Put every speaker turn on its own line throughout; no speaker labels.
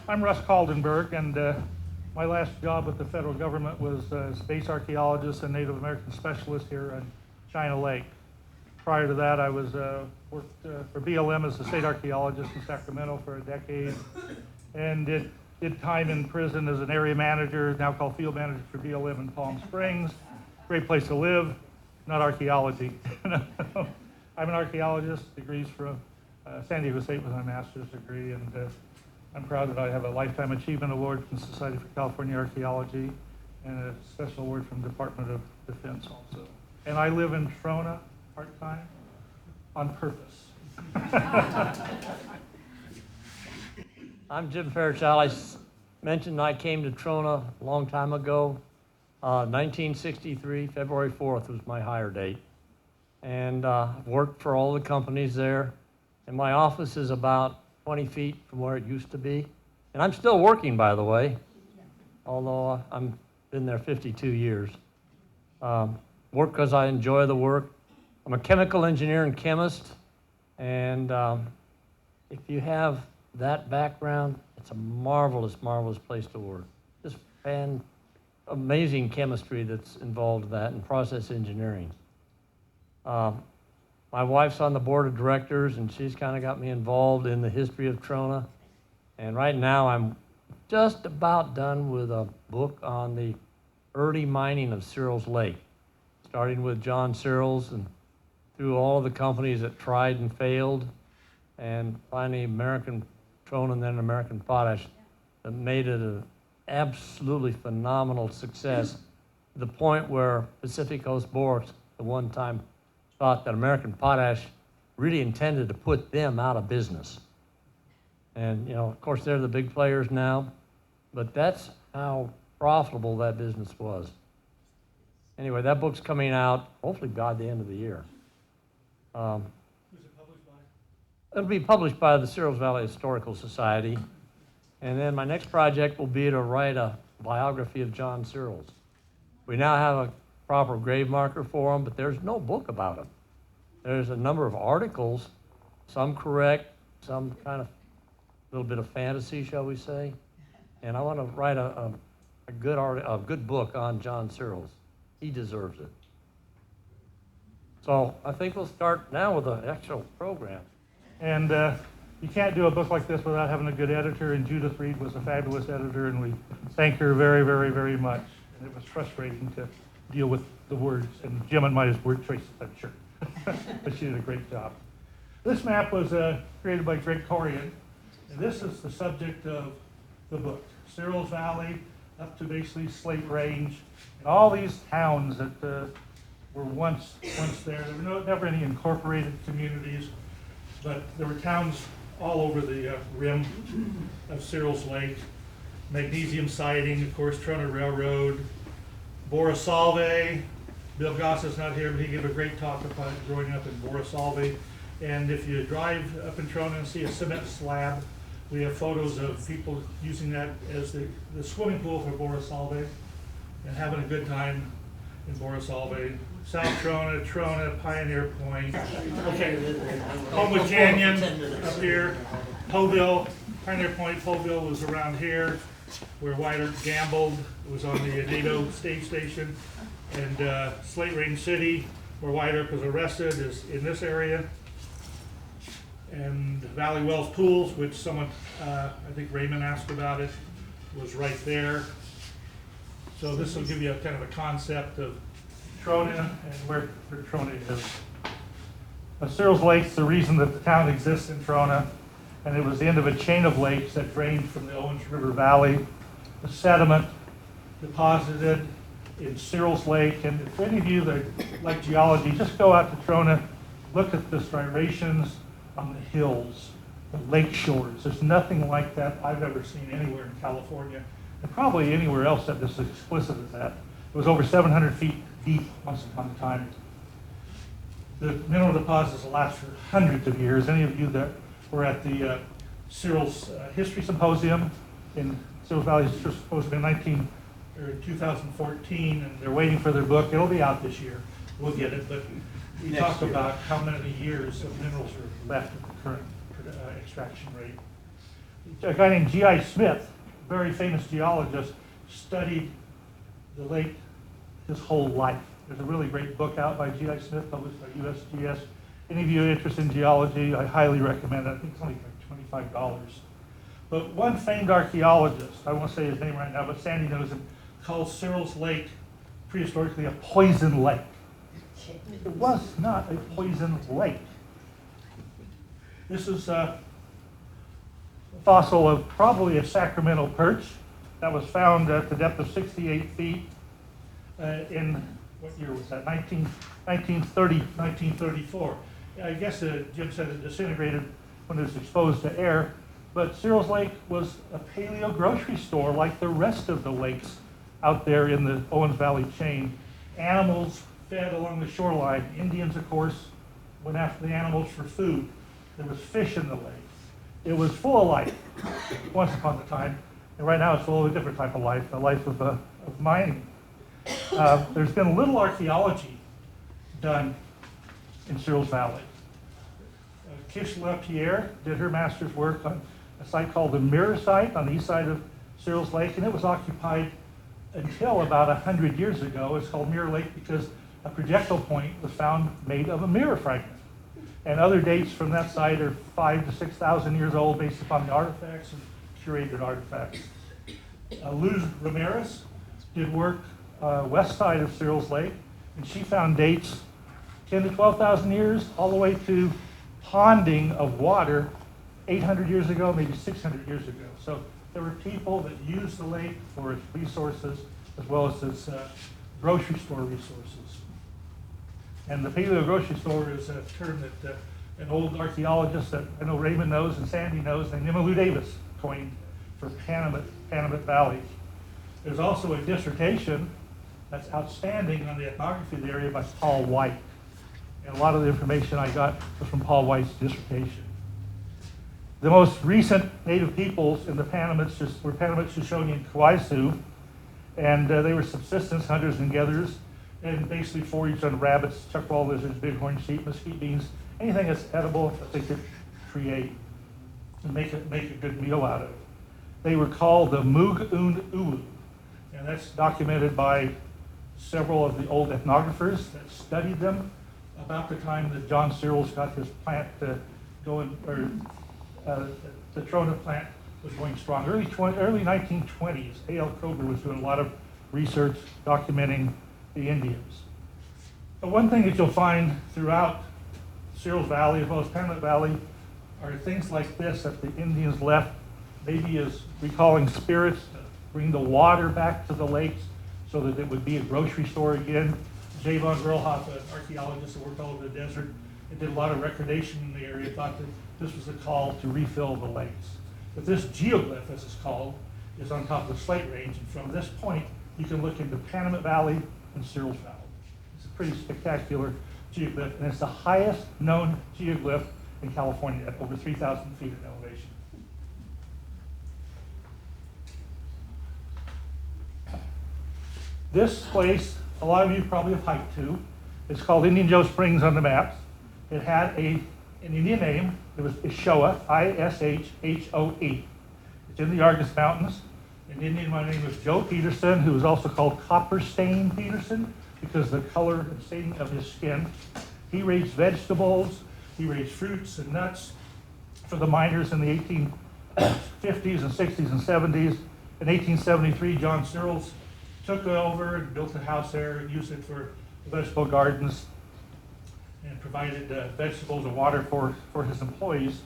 I'm Russ Kaldenberg, and my last job with the federal government was space archaeologist and Native American specialist here on China Lake. Prior to that, I was worked for BLM as a state archaeologist in Sacramento for a decade, and did time in prison as an area manager, now called field manager for BLM in Palm Springs. Great place to live, not archaeology. I'm an archaeologist, degrees from San Diego State with my master's degree, and I'm proud that I have a Lifetime Achievement Award from the Society for California Archaeology and a special award from the Department of Defense also. And I live in Trona part-time on purpose.
I'm Jim Fairchild. I mentioned I came to Trona a long time ago. 1963, February 4th was my hire date. And worked for all the companies there. And my office is about 20 feet from where it used to be. And I'm still working, by the way, although I've been there 52 years. Work because I enjoy the work. I'm a chemical engineer and chemist, and if you have that background, it's a marvelous, marvelous place to work. Just amazing chemistry that's involved in that, and process engineering. My wife's on the board of directors, and she's kind of got me involved in the history of Trona. And right now, I'm just about done with a book on the early mining of Searles Lake, starting with John Searles and through all of the companies that tried and failed, and finally American Trona and then American Potash that made it an absolutely phenomenal success to the point where Pacific Coast Borax at one time thought that American Potash really intended to put them out of business. And, of course, they're the big players now, but that's how profitable that business was. Anyway, that book's coming out, hopefully by the end of the year.
Who's it published by?
It'll be published by the Searles Valley Historical Society. And then my next project will be to write a biography of John Searles. We now have a proper grave marker for him, but there's no book about him. There's a number of articles, some correct, some kind of little bit of fantasy, shall we say. And I want to write a good book on John Searles. He deserves it. So I think we'll start now with the actual program.
And you can't do a book like this without having a good editor, and Judith Reed was a fabulous editor, and we thank her very, very, very much. And it was frustrating to deal with the words, and Jim and my word choices, I'm sure. But she did a great job. This map was created by Greg Corian, and this is the subject of the book. Searles Valley up to basically Slate Range, and all these towns that were once there. There were never any incorporated communities, but there were towns all over the rim of Searles Lake. Magnesium siding, of course, Trona Railroad, Borosolvay. Bill Goss is not here, but he gave a great talk about growing up in Borosolvay. And if you drive up in Trona and see a cement slab, we have photos of people using that as the swimming pool for Borosolvay and having a good time in Borosolvay. South Trona, Trona, Pioneer Point. Okay, Homewood Canyon up here. Poeville, Pioneer Point, Poeville was around here where Wyatt Earp gambled. It was on the NATO stage station. And Slaterange City, where Wyatt Earp was arrested, is in this area. And Valley Wells Pools, which someone, I think Raymond asked about it, was right there. So this will give you a kind of a concept of Trona and where Trona is. Searles Lake's the reason that the town exists in Trona, and it was the end of a chain of lakes that drained from the Owens River Valley. The sediment deposited in Searles Lake, and if any of you that like geology, just go out to Trona, look at the striations on the hills, the lake shores. There's nothing like that I've ever seen anywhere in California, and probably anywhere else that is as explicit as that. It was over 700 feet deep once upon a time. The mineral deposits will last for hundreds of years. Any of you that were at the Searles History Symposium in Searles Valley History Symposium in 2014, and they're waiting for their book. It'll be out this year. We'll get it, but we talk about how many years of minerals are left at the current extraction rate. A guy named G.I. Smith, very famous geologist, studied the lake his whole life. There's a really great book out by G.I. Smith, published by USGS. Any of you interested in geology, I highly recommend it. I think it's only like $25. But one famed archaeologist, I won't say his name right now, but Sandy knows him, called Searles Lake prehistorically a poison lake. It was not a poison lake. This is a fossil of probably a Sacramento perch that was found at the depth of 68 feet in, what year was that? 1930, 1934. I guess Jim said it disintegrated when it was exposed to air, but Searles Lake was a paleo grocery store like the rest of the lakes out there in the Owens Valley chain. Animals fed along the shoreline. Indians, of course, went after the animals for food. There was fish in the lake. It was full of life once upon a time, and right now it's full of a different type of life, a life of mining. There's been little archaeology done in Searles Valley. Kish LaPierre did her master's work on a site called the Mirror Site on the east side of Searles Lake, and it was occupied until about 100 years ago. It's called Mirror Lake because a projectile point was found made of a mirror fragment. And other dates from that site are 5,000 to 6,000 years old based upon the artifacts and curated artifacts. Luz Ramirez did work west side of Searles Lake, and she found dates 10 to 12,000 years all the way to ponding of water 800 years ago, maybe 600 years ago. So there were people that used the lake for its resources as well as its grocery store resources. And the paleo grocery store is a term that an old archaeologist that I know Raymond knows and Sandy knows, named Emma Lou Davis, coined for Panamint Valley. There's also a dissertation that's outstanding on the ethnography of the area by Paul White. And a lot of the information I got was from Paul White's dissertation. The most recent native peoples in the Panamints were Panamint, Shoshone, and Kawaisu, and they were subsistence hunters and gatherers, and basically foraged on rabbits, chuck-wall lizards, bighorn sheep, mesquite beans, anything that's edible that they could create and make a good meal out of. They were called the Mug-Un Ulu, and that's documented by several of the old ethnographers that studied them about the time that John Searles got his plant going, or the Trona plant was going strong. Early 1920s, A.L. Kroger was doing a lot of research documenting the Indians. But one thing that you'll find throughout Searles Valley, as well as Panamint Valley, are things like this that the Indians left, maybe as recalling spirits to bring the water back to the lakes so that it would be a grocery store again. J. von Gerlhoff, an archaeologist that worked all over the desert and did a lot of recordation in the area, thought that this was a call to refill the lakes. But this geoglyph, as it's called, is on top of the Slate Range, and from this point, you can look into Panamint Valley and Searles Valley. It's a pretty spectacular geoglyph, and it's the highest known geoglyph in California at over 3,000 feet in elevation. This place, a lot of you probably have hiked to. It's called Indian Joe Springs on the maps. It had an Indian name. It was Ishoa, I-S-H-H-O-E. It's in the Argus Mountains. An Indian by the name was Joe Peterson, who was also called Copper Stain Peterson because of the color and staining of his skin. He raised vegetables. He raised fruits and nuts for the miners in the 1850s and 60s and 70s. In 1873, John Searles took over and built a house there and used it for vegetable gardens and provided vegetables and water for his employees.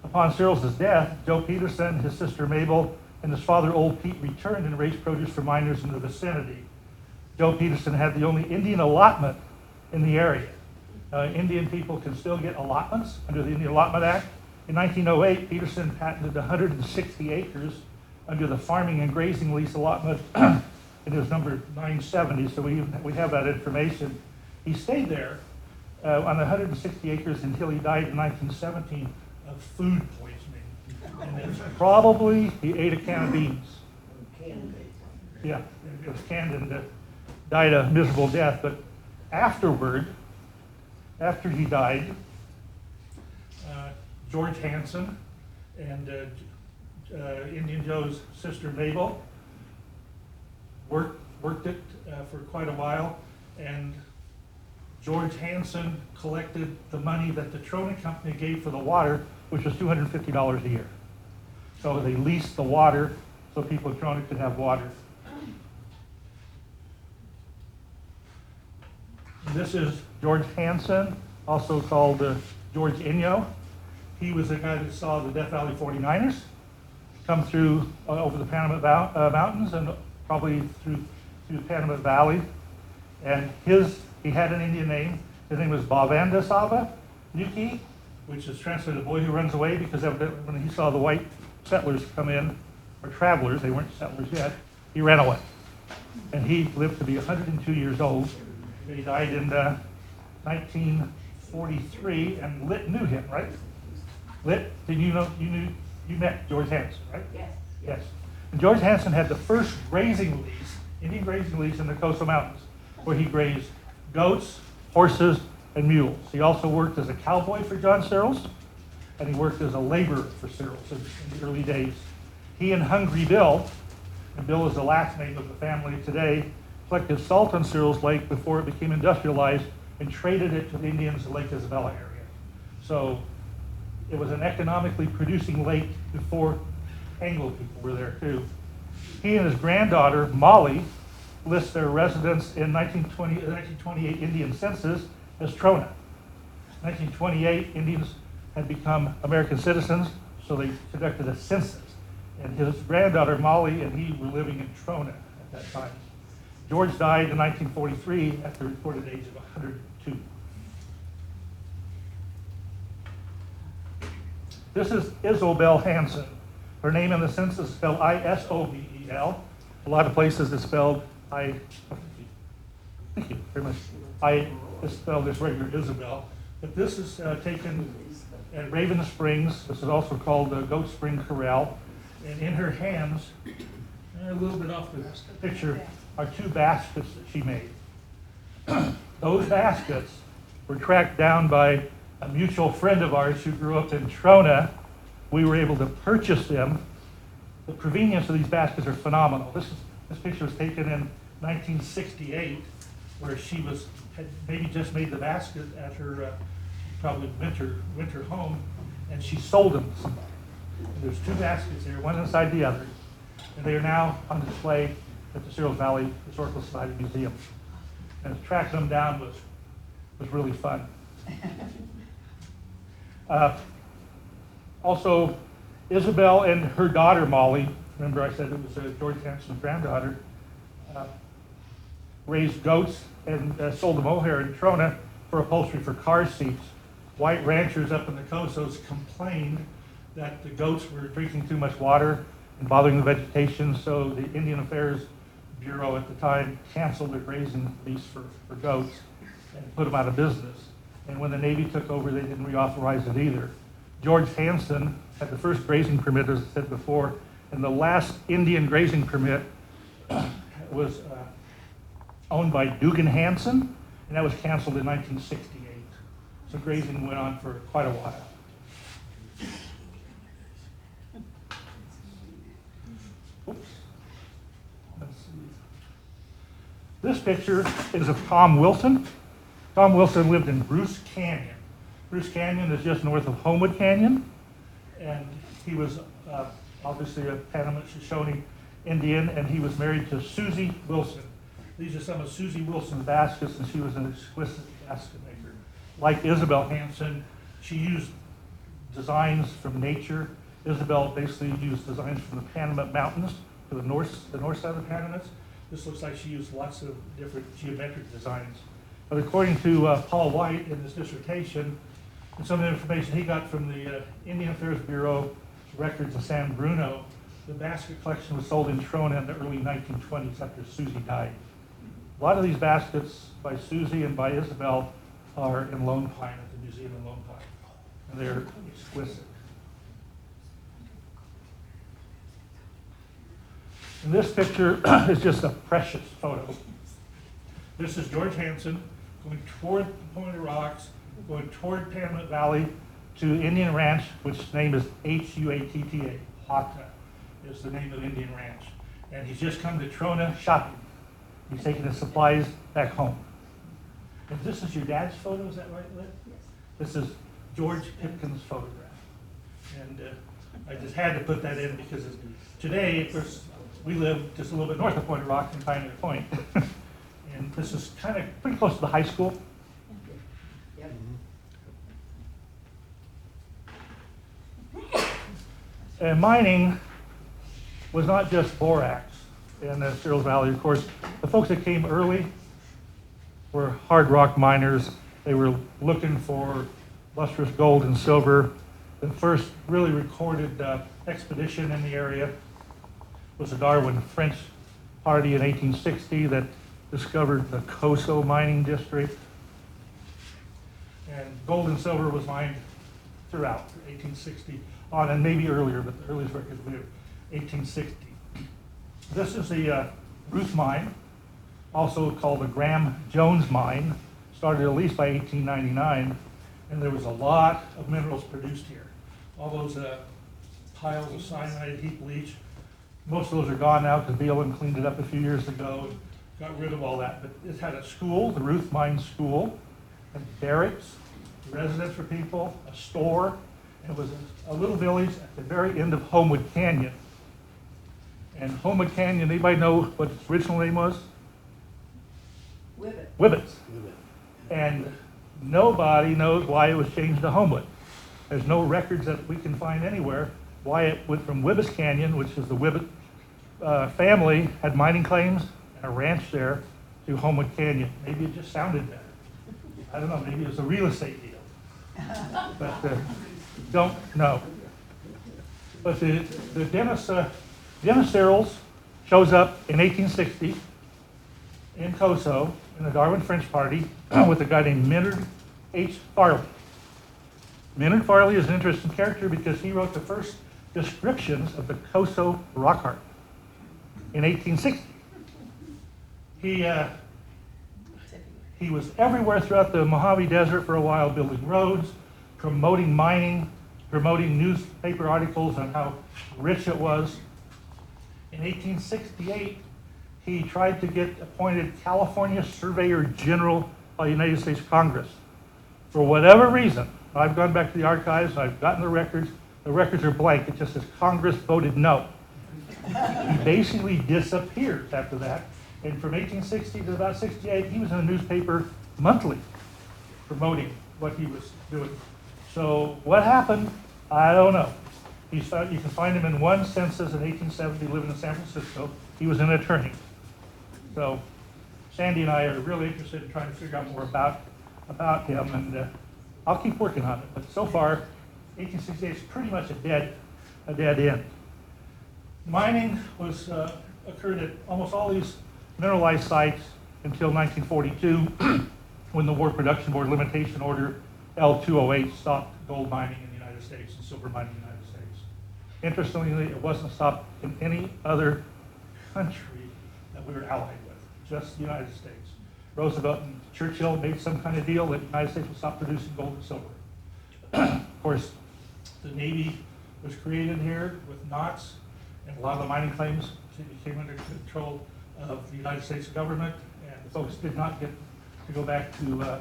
Upon Searles' death, Joe Peterson, his sister Mabel, and his father Old Pete returned and raised produce for miners in the vicinity. Joe Peterson had the only Indian allotment in the area. Indian people can still get allotments under the Indian Allotment Act. In 1908, Peterson patented 160 acres under the farming and grazing lease allotment. It was number 970, so we have that information. He stayed there on the 160 acres until he died in 1917 of food poisoning. And it's probably he ate a can of beans. Yeah, it was canned and died a miserable death. But afterward, after he died, George Hansen and Indian Joe's sister Mabel, worked it for quite a while, and George Hansen collected the money that the Trona Company gave for the water, which was $250 a year. So they leased the water so people at Trona could have water. This is George Hansen, also called George Inyo. He was the guy that saw the Death Valley 49ers come through over the Panamint Mountains and probably through Panamint Valley. And he had an Indian name. His name was Bhavanda Sava Nuki, which is translated the boy who runs away, because when he saw the white settlers come in, or travelers, they weren't settlers yet, he ran away. And he lived to be 102 years old. He died in 1943, and Lit knew him, right? Lit, you met George Hansen, right?
Yes.
Yes. And George Hansen had the first grazing lease, Indian grazing lease in the Coso Mountains, where he grazed goats, horses, and mules. He also worked as a cowboy for John Searles, and he worked as a laborer for Searles in the early days. He and Hungry Bill, and Bill is the last name of the family today, collected salt on Searles Lake before it became industrialized and traded it to the Indians in the Lake Isabella area. So it was an economically producing lake before Anglo people were there too. He and his granddaughter, Molly, list their residence in 1928 Indian census as Trona. 1928, Indians had become American citizens, so they conducted a census. And his granddaughter, Molly, and he were living in Trona at that time. George died in 1943 at the recorded age of 102. This is Isobel Hansen. Her name in the census is spelled I-S-O-B-E-L. A lot of places it's spelled thank you very much. It's spelled as regular Isabel. But this is taken at Raven Springs. This is also called Goat Spring Corral. And in her hands, a little bit off the picture, are two baskets that she made. Those baskets were tracked down by a mutual friend of ours who grew up in Trona. We were able to purchase them. The provenience of these baskets are phenomenal. This picture was taken in 1968, where she had maybe just made the basket at her probably winter home, and she sold them to somebody. And there's two baskets here, one inside the other, and they are now on display at the Searles Valley Historical Society Museum. And tracking them down was really fun. Also, Isabel and her daughter Molly, remember I said it was George Hansen's granddaughter, raised goats and sold the mohair in Trona for upholstery for car seats. White ranchers up in the Cosos complained that the goats were drinking too much water and bothering the vegetation, so the Indian Affairs Bureau at the time canceled their grazing lease for goats and put them out of business. And when the Navy took over, they didn't reauthorize it either. George Hansen had the first grazing permit, as I said before, and the last Indian grazing permit was owned by Dugan Hansen, and that was canceled in 1968. So grazing went on for quite a while. Oops. Let's see. This picture is of Tom Wilson. Tom Wilson lived in Bruce Canyon. Bruce Canyon is just north of Homewood Canyon, and he was obviously a Panamint Shoshone Indian, and he was married to Susie Wilson. These are some of Susie Wilson's baskets, and she was an exquisite basket maker. Like Isabel Hansen, she used designs from nature. Isabel basically used designs from the Panamint Mountains to the north side of the Panamints. This looks like she used lots of different geometric designs. But according to Paul White in his dissertation, and some of the information he got from the Indian Affairs Bureau records of San Bruno, the basket collection was sold in Trona in the early 1920s after Susie died. A lot of these baskets by Susie and by Isabel are in Lone Pine, at the museum in Lone Pine, and they're exquisite. And this picture is just a precious photo. This is George Hansen going toward the Pointed Rocks, going toward Panamint Valley to Indian Ranch, which name is Huatta, Huatta. is the name of Indian Ranch. And he's just come to Trona shopping. He's taking his supplies back home. And this is your dad's photo, is that right, Liz?
Yes.
This is George Pipkin's photograph. And I just had to put that in because today, of course, we live just a little bit north of Point Rock and Pioneer Point. And this is kind of pretty close to the high school.
Yep.
And mining was not just borax in the Searles Valley. Of course, the folks that came early were hard rock miners. They were looking for lustrous gold and silver. The first really recorded expedition in the area was the Darwin French party in 1860 that discovered the Coso mining district. And gold and silver was mined throughout 1860 on, and maybe earlier, but the earliest records we have 1860. This is the Ruth mine, also called the Graham-Jones mine, started at least by 1899, and there was a lot of minerals produced here. All those piles of cyanide, heap leach, most of those are gone now because BLM cleaned it up a few years ago and got rid of all that. But it had a school, the Ruth Mine School, and barracks, residence for people, a store. It was a little village at the very end of Homewood Canyon. And Homewood Canyon, anybody know what its original name was?
Whibbit.
Whibbits. And nobody knows why it was changed to Homewood. There's no records that we can find anywhere why it went from Whibbits Canyon, which is the Whibbit family, had mining claims and a ranch there, to Homewood Canyon. Maybe it just sounded better. I don't know, maybe it was a real estate deal. But don't know. But the Dennis Searles shows up in 1860 in Coso in the Darwin French party with a guy named Minard H. Farley. Minard Farley is an interesting character because he wrote the first descriptions of the Coso rock art in 1860. He was everywhere throughout the Mojave Desert for a while, building roads, promoting mining, promoting newspaper articles on how rich it was. In 1868, he tried to get appointed California Surveyor General by the United States Congress. For whatever reason, I've gone back to the archives, I've gotten the records are blank, it just says Congress voted no. He basically disappears after that. And from 1860 to about 68, he was in the newspaper monthly promoting what he was doing. So what happened? I don't know. You can find him in one census in 1870 living in San Francisco. He was an attorney. So Sandy and I are really interested in trying to figure out more about him, and I'll keep working on it. But so far, 1868 is pretty much a dead end. Mining was occurred at almost all these mineralized sites until 1942, when the War Production Board Limitation Order L208 stopped gold mining in the United States and silver mining in the United States. Interestingly, it wasn't stopped in any other country that we were allied with, just the United States. Roosevelt and Churchill made some kind of deal that the United States would stop producing gold and silver. Of course, the Navy was created here with knots, and a lot of the mining claims came under control of the United States government, and the folks did not get to go back to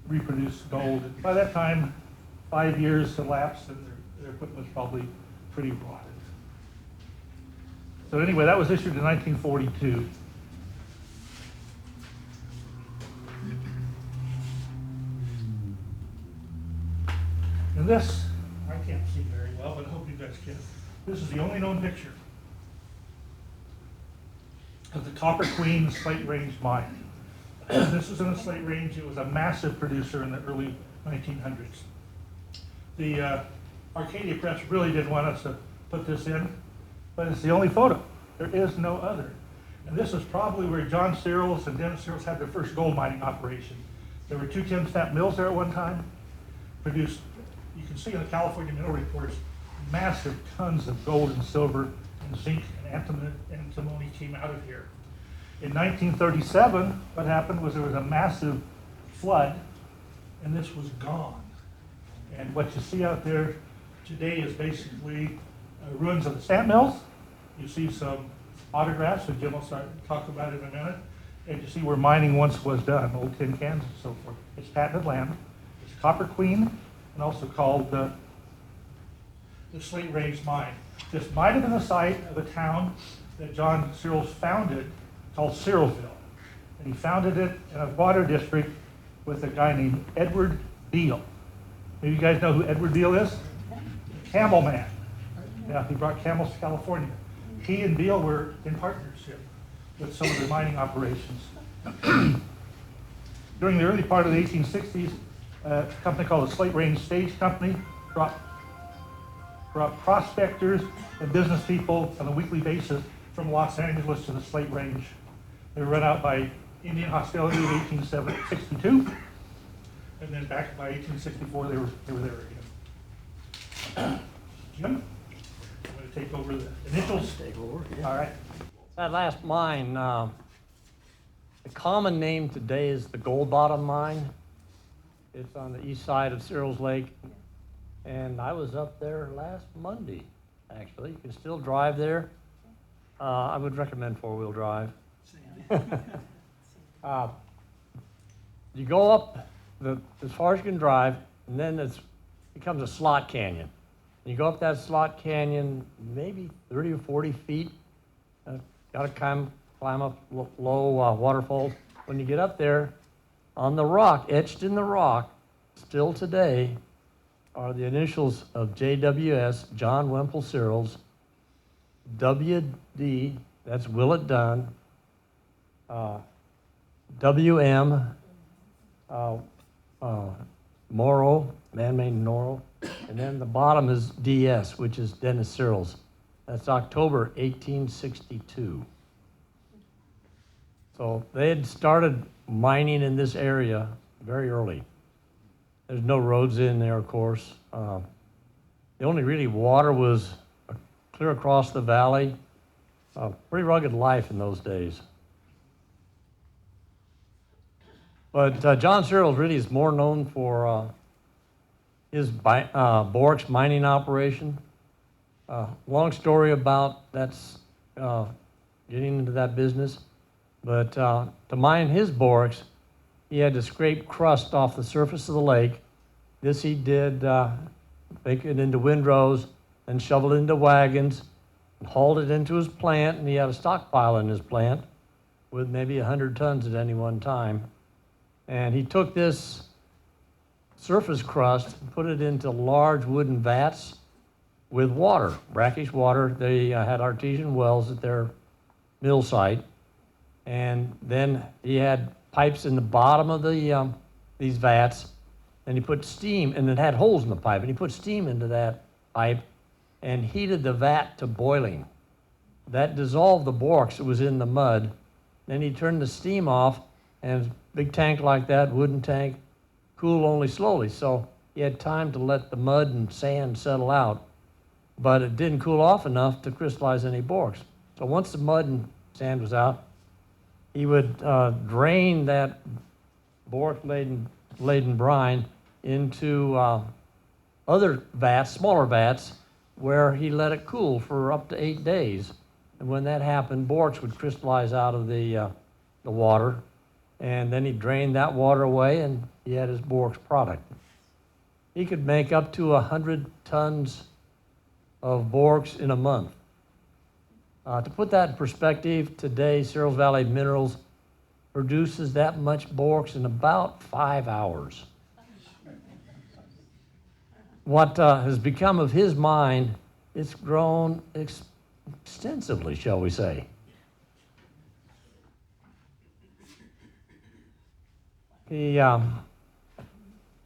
reproduce gold. And by that time, 5 years elapsed, and their equipment was probably pretty rotted. So anyway, that was issued in 1942. And this, I can't see very well, but I hope you guys can. This is the only known picture of the Copper Queen Slate Range mine. This was in the Slate Range. It was a massive producer in the early 1900s. The Arcadia Press really didn't want us to put this in, but it's the only photo. There is no other. And this is probably where John Searles and Dennis Searles had their first gold mining operation. There were 2 Tim Stamp mills there at one time, produced, you can see in the California Mineral Reports, massive tons of gold and silver and zinc and antimony came out of here. In 1937, what happened was there was a massive flood, and this was gone. And what you see out there today is basically ruins of the stamp mills You see some autographs, and Jim will start to talk about it in a minute. And you see where mining once was done, old tin cans and so forth. It's patented land. It's Copper Queen, and also called the Slaterange Mine. This might have been the site of the town that John Searles founded, called Searlesville. And he founded it in a water district with a guy named Edward Beale. Maybe you guys know who Edward Beale is? Camel Man. Yeah, he brought camels to California. He and Beale were in partnership with some of the mining operations. During the early part of the 1860s, a company called the Slaterange Stage Company brought prospectors and business people on a weekly basis from Los Angeles to the Slate Range. They were run out by Indian hostility in 1862, and then back by 1864 they were there again. Jim, I'm going to take over the initials.
Take over. Yeah.
All right.
That last mine, the common name today is the Gold Bottom Mine. It's on the east side of Searles Lake. And I was up there last Monday, actually. You can still drive there. I would recommend four-wheel drive. You go up as far as you can drive, and then it becomes a slot canyon. You go up that slot canyon maybe 30 or 40 feet. Got to climb up low waterfalls. When you get up there, on the rock, etched in the rock, still today, are the initials of JWS, John Wemple Searles, WD, that's Willett Dunn, WM, Morrow, man named Norrow, and then the bottom is DS, which is Dennis Searles. That's October 1862. So they had started mining in this area very early. There's no roads in there, of course. The only really water was clear across the valley. Pretty rugged life in those days. But John Searles really is more known for his borax mining operation. Long story about that's getting into that business. But to mine his borax, he had to scrape crust off the surface of the lake. This he did, make it into windrows, and shovel it into wagons, and hauled it into his plant, and he had a stockpile in his plant with maybe 100 tons at any one time. And he took this surface crust and put it into large wooden vats with water, brackish water. They had artesian wells at their mill site. And then he had pipes in the bottom of these vats, and he put steam, and it had holes in the pipe, and he put steam into that pipe and heated the vat to boiling. That dissolved the borax that was in the mud. Then he turned the steam off, and a big tank like that, wooden tank, cooled only slowly. So he had time to let the mud and sand settle out, but it didn't cool off enough to crystallize any borax. So once the mud and sand was out, he would drain that borax-laden brine into other vats, smaller vats, where he let it cool for up to 8 days. And when that happened, borax would crystallize out of the water, and then he drained that water away, and he had his borax product. He could make up to 100 tons of borax in a month. To put that in perspective, today Searles Valley Minerals produces that much borax in about 5 hours. What has become of his mine, it's grown extensively, shall we say. He, of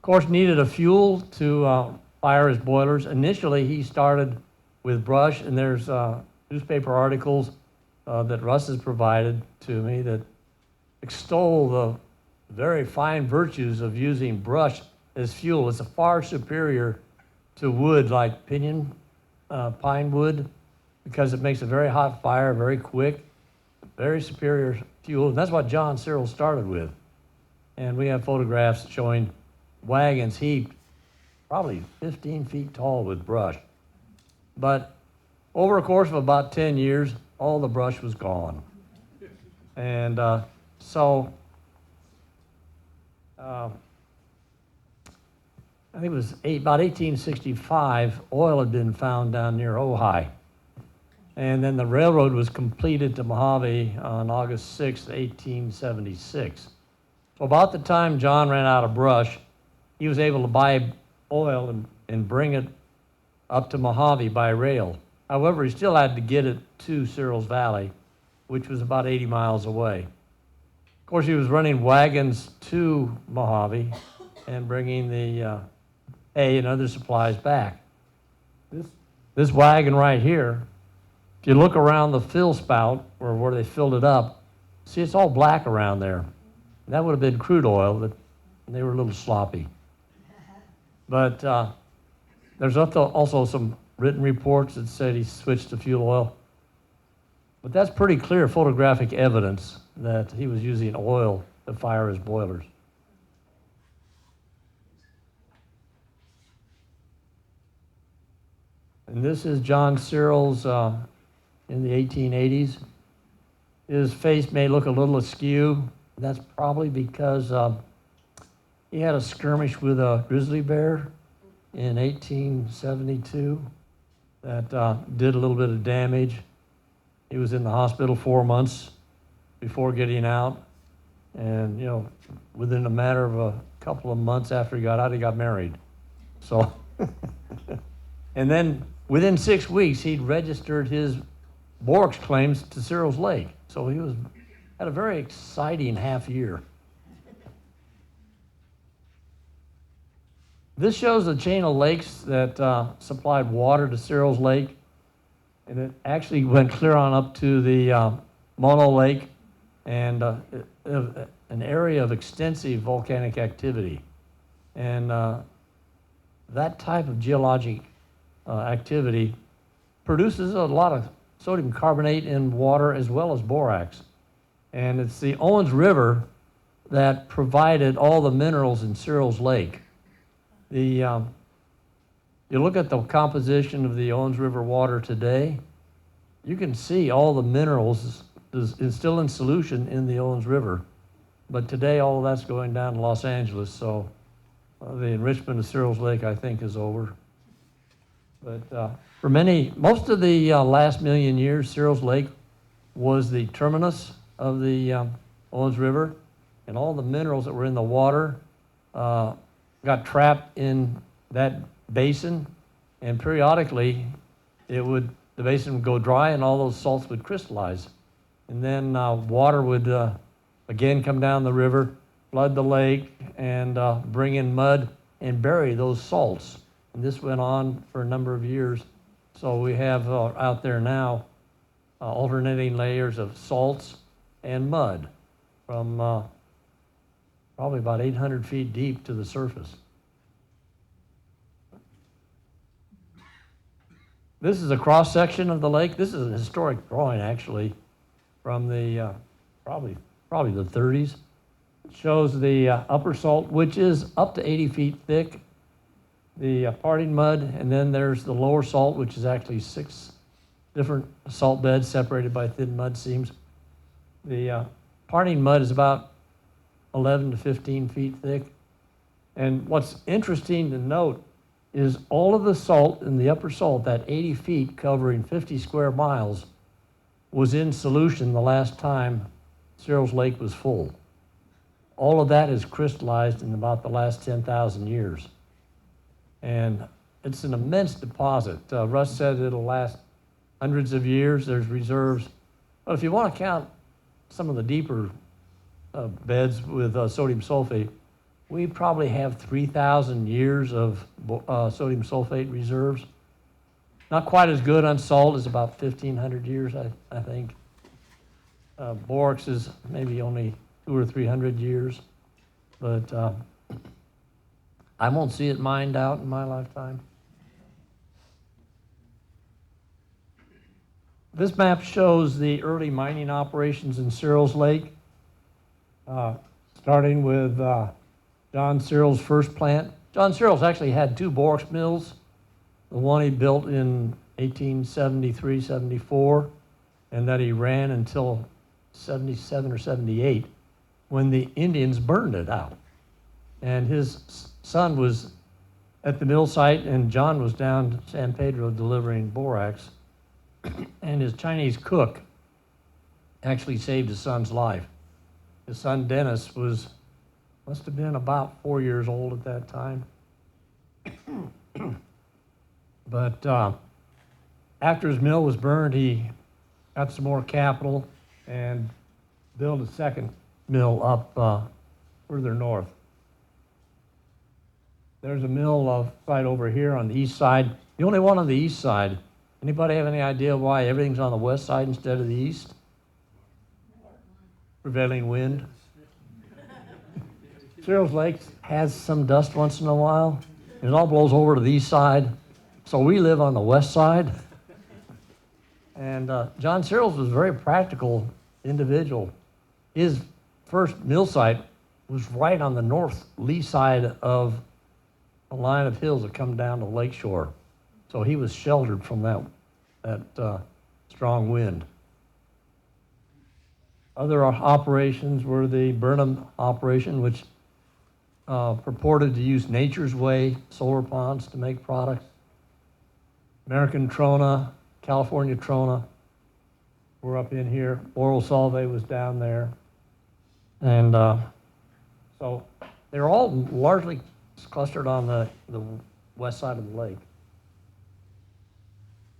course, needed a fuel to fire his boilers. Initially, he started with brush, and there's newspaper articles that Russ has provided to me that extol the very fine virtues of using brush as fuel. It's a far superior to wood like pine wood, because it makes a very hot fire, very quick, very superior fuel. And that's what John Searles started with. And we have photographs showing wagons heaped probably 15 feet tall with brush. But over a course of about 10 years, all the brush was gone. And so I think it was about 1865, oil had been found down near Ojai. And then the railroad was completed to Mojave on August 6, 1876. So about the time John ran out of brush, he was able to buy oil and bring it up to Mojave by rail. However, he still had to get it to Searles Valley, which was about 80 miles away. Of course, he was running wagons to Mojave and bringing the hay and other supplies back. This wagon right here, if you look around the fill spout, or where they filled it up, see it's all black around there. That would have been crude oil, but they were a little sloppy. But there's also some written reports that said he switched to fuel oil. But that's pretty clear photographic evidence that he was using oil to fire his boilers. And this is John Searles in the 1880s. His face may look a little askew. That's probably because he had a skirmish with a grizzly bear in 1872 that did a little bit of damage. He was in the hospital 4 months before getting out. And, within a matter of a couple of months after he got out, he got married. So, and then within 6 weeks, he'd registered his Borax claims to Searles Lake. So he had a very exciting half year. This shows the chain of lakes that supplied water to Searles Lake. And it actually went clear on up to the Mono Lake and an area of extensive volcanic activity. And that type of geologic activity produces a lot of sodium carbonate in water as well as borax. And it's the Owens River that provided all the minerals in Searles Lake. You look at the composition of the Owens River water today, you can see all the minerals is still in solution in the Owens River. But today, all of that's going down to Los Angeles, so the enrichment of Searles Lake, I think, is over. But for most of the last million years, Searles Lake was the terminus of the Owens River, and all the minerals that were in the water got trapped in that basin, and periodically the basin would go dry and all those salts would crystallize. And then water would again come down the river, flood the lake, and bring in mud and bury those salts. And this went on for a number of years. So we have out there now alternating layers of salts and mud from probably about 800 feet deep to the surface. This is a cross-section of the lake. This is a historic drawing, actually, from the probably the 30s. It shows the upper salt, which is up to 80 feet thick, the parting mud, and then there's the lower salt, which is actually 6 different salt beds separated by thin mud seams. The parting mud is about 11 to 15 feet thick. And what's interesting to note is all of the salt in the upper salt, that 80 feet covering 50 square miles, was in solution the last time Searles Lake was full. All of that is crystallized in about the last 10,000 years. And it's an immense deposit. Russ said it'll last hundreds of years. There's reserves. But if you want to count some of the deeper beds with sodium sulfate, we probably have 3,000 years of sodium sulfate reserves. Not quite as good on salt, as about 1,500 years, I think. Borax is maybe only 200 or 300 years, but I won't see it mined out in my lifetime. This map shows the early mining operations in Searles Lake, starting with John Searles' first plant. John Searles actually had 2 borax mills. The one he built in 1873, 74, and that he ran until 77 or 78 when the Indians burned it out. And his son was at the mill site, and John was down to San Pedro delivering borax. And his Chinese cook actually saved his son's life. His son Dennis must have been about 4 years old at that time. But after his mill was burned, he got some more capital and built a second mill up further north. There's a mill site over here on the east side, the only one on the east side. Anybody have any idea why everything's on the west side instead of the east? Prevailing wind. Searles Lake has some dust once in a while, and it all blows over to the east side. So we live on the west side. And John Searles was a very practical individual. His first mill site was right on the north lee side of a line of hills that come down to the lakeshore. So he was sheltered from that strong wind. Other operations were the Burnham operation, which purported to use nature's way solar ponds to make products. American Trona, California Trona were up in here. Borosolvay was down there. And so they're all largely clustered on the west side of the lake.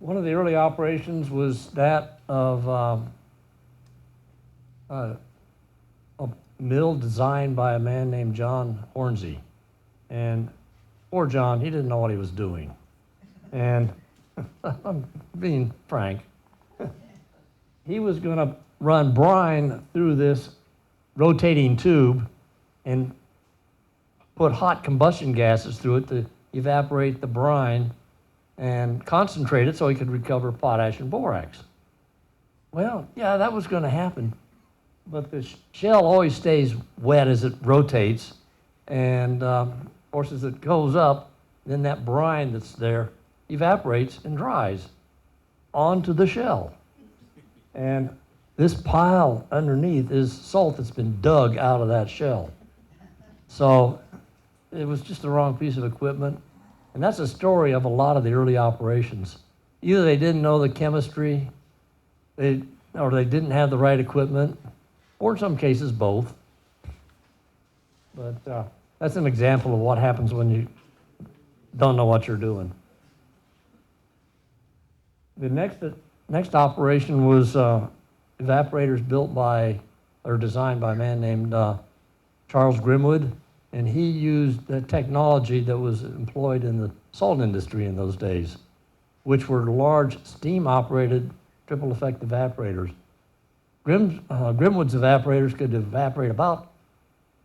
One of the early operations was that of a mill designed by a man named John Hornsey. And poor John, he didn't know what he was doing. And I'm being frank. He was going to run brine through this rotating tube and put hot combustion gases through it to evaporate the brine and concentrate it so he could recover potash and borax. Well, yeah, that was going to happen. But the shell always stays wet as it rotates. And of course, as it goes up, then that brine that's there evaporates and dries onto the shell. And this pile underneath is salt that's been dug out of that shell. So it was just the wrong piece of equipment. And that's a story of a lot of the early operations. Either they didn't know the chemistry, or they didn't have the right equipment, or in some cases both. But that's an example of what happens when you don't know what you're doing. The next operation was evaporators built by, or designed by a man named Charles Grimwood, and he used the technology that was employed in the salt industry in those days, which were large steam-operated triple effect evaporators. Grimwood's evaporators could evaporate about,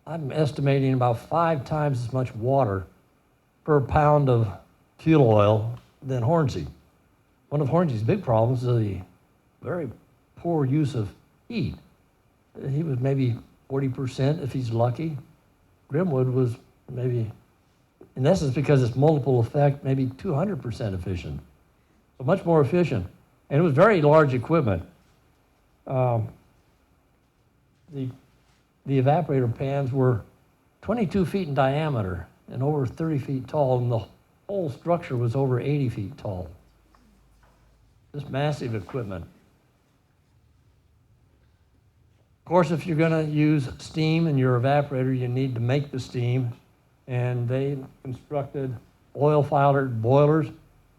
I'm estimating about 5 times as much water per pound of fuel oil than Hornsey. One of Hornsey's big problems is the very poor use of heat. He was maybe 40% if he's lucky. Grimwood was maybe, in essence, because it's multiple effect, maybe 200% efficient. So much more efficient. And it was very large equipment. The evaporator pans were 22 feet in diameter and over 30 feet tall, and the whole structure was over 80 feet tall. Just massive equipment. Of course, if you're going to use steam in your evaporator, you need to make the steam, and they constructed oil-fired boilers. You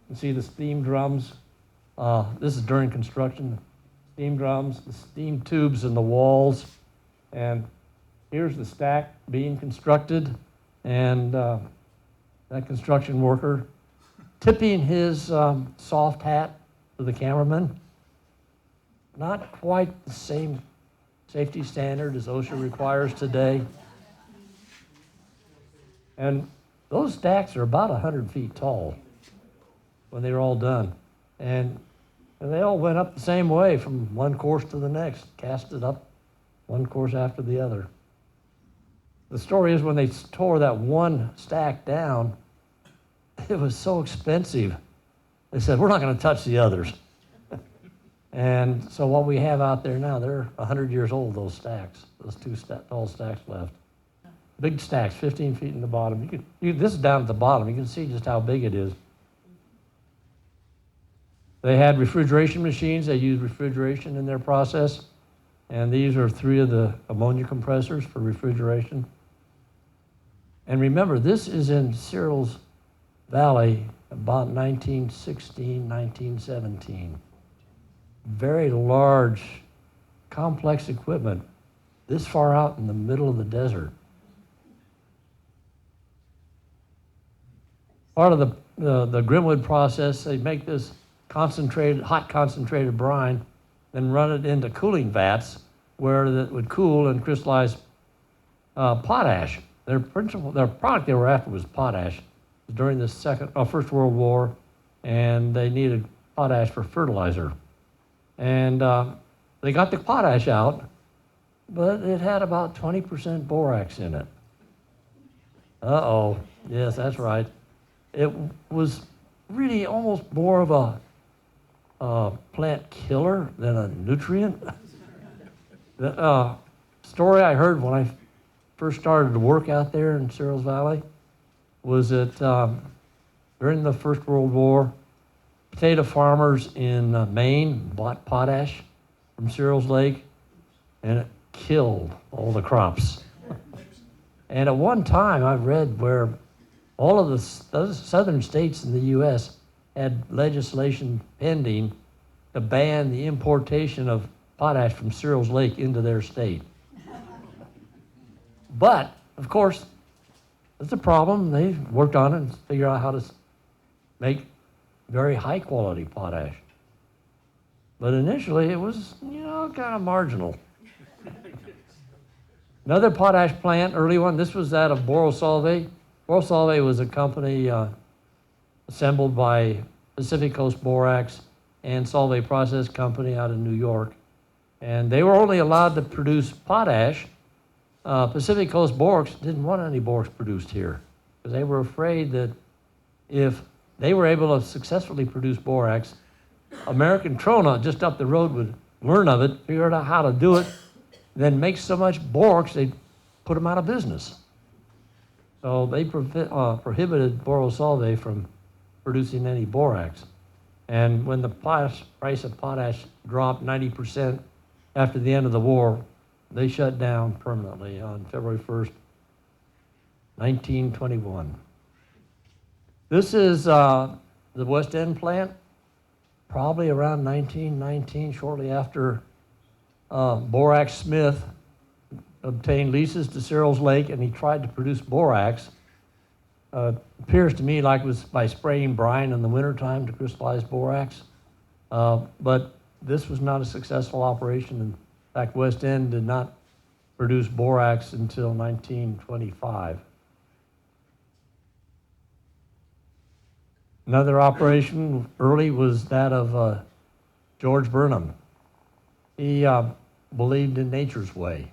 can see the steam drums. This is during construction. Steam drums, the steam tubes in the walls, and here's the stack being constructed, and that construction worker tipping his soft hat to the cameraman. Not quite the same safety standard as OSHA requires today. And those stacks are about 100 feet tall when they were all done. And they all went up the same way from one course to the next, casted up one course after the other. The story is when they tore that one stack down, it was so expensive they said, we're not going to touch the others. And so what we have out there now, they're 100 years old, those stacks, those two tall stacks left. Big stacks, 15 feet in the bottom. This is down at the bottom. You can see just how big it is. They had refrigeration machines. They used refrigeration in their process. And these are 3 of the ammonia compressors for refrigeration. And remember, this is in Searles Valley about 1916, 1917. Very large, complex equipment this far out in the middle of the desert. Part of the Grimwood process, they make this hot concentrated brine, then run it into cooling vats where it would cool and crystallize potash. Their product they were after was potash during the First World War, and they needed potash for fertilizer. And they got the potash out, but it had about 20% borax in it. Uh-oh, yes, that's right. It was really almost more of a plant killer than a nutrient. The story I heard when I first started to work out there in Searles Valley was that during the First World War, potato farmers in Maine bought potash from Searles Lake, and it killed all the crops. And at one time, I've read where all of the southern states in the U.S. had legislation pending to ban the importation of potash from Searles Lake into their state. But, of course, that's a problem. They worked on it and figured out how to make very high quality potash. But initially it was, kind of marginal. Another potash plant, early one, this was that of Borosolvay. Borosolvay was a company assembled by Pacific Coast Borax and Solvay Process Company out in New York. And they were only allowed to produce potash. Pacific Coast Borax didn't want any borax produced here because they were afraid that if they were able to successfully produce borax, American Trona just up the road would learn of it, figure out how to do it, then make so much borax they'd put them out of business. So they prohibited Borosolvay from producing any borax. And when the price of potash dropped 90% after the end of the war, they shut down permanently on February 1st, 1921. This is the Westend plant, probably around 1919, shortly after Borax Smith obtained leases to Searles Lake, and he tried to produce borax. Appears to me like it was by spraying brine in the wintertime to crystallize borax. But this was not a successful operation. In fact, Westend did not produce borax until 1925. Another operation early was that of George Burnham. He believed in nature's way,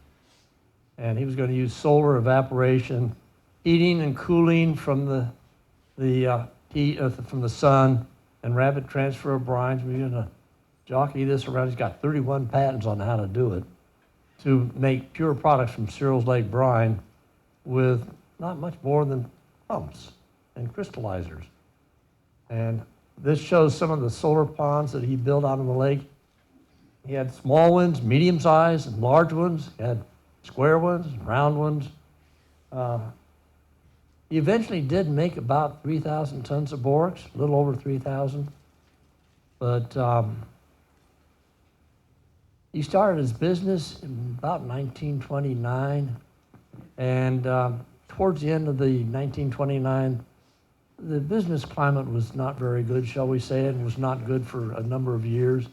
and he was going to use solar evaporation, heating and cooling from the heat from the sun, and rapid transfer of brines. We're going to jockey this around. He's got 31 patents on how to do it, to make pure products from Searles Lake brine with not much more than pumps and crystallizers. And this shows some of the solar ponds that he built out on the lake. He had small ones, medium sized, and large ones. He had square ones, round ones. He eventually did make about 3,000 tons of borax, a little over 3,000. But he started his business in about 1929, and towards the end of the 1929, the business climate was not very good, shall we say, and was not good for a number of years.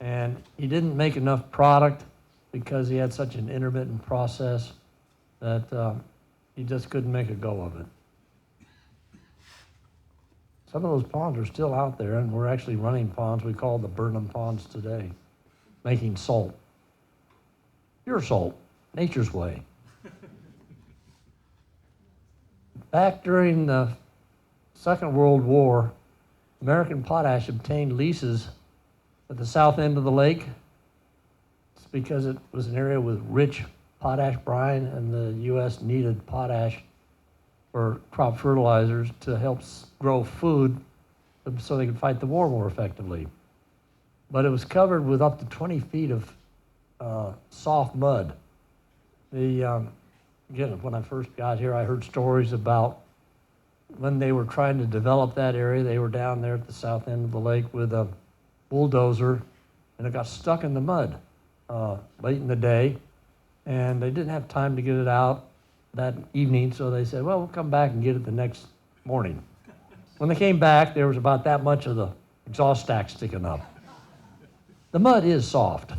And he didn't make enough product because he had such an intermittent process that he just couldn't make a go of it. Some of those ponds are still out there, and we're actually running ponds we call the Burnham ponds today, making salt. Pure salt, nature's way. Back during the Second World War, American Potash obtained leases at the south end of the lake. It's because it was an area with rich potash brine, and the U.S. needed potash for crop fertilizers to help grow food so they could fight the war more effectively. But it was covered with up to 20 feet of soft mud. Again, when I first got here, I heard stories about when they were trying to develop that area. They were down there at the south end of the lake with a bulldozer, and it got stuck in the mud late in the day, and they didn't have time to get it out that evening, so they said, well, we'll come back and get it the next morning. When they came back, there was about that much of the exhaust stack sticking up. The mud is soft.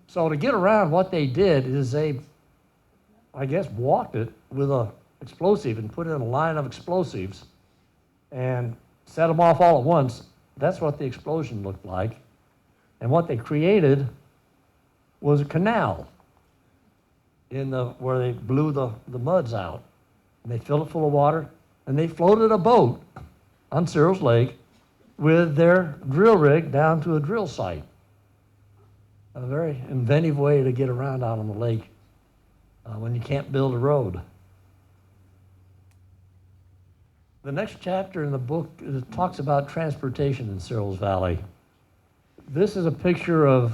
So to get around, what they did is they, I guess, walked it with a explosive and put in a line of explosives and set them off all at once. That's what the explosion looked like. And what they created was a canal where they blew the muds out. And they filled it full of water, and they floated a boat on Searles Lake with their drill rig down to a drill site. A very inventive way to get around out on the lake when you can't build a road. The next chapter in the book talks about transportation in Searles Valley. This is a picture of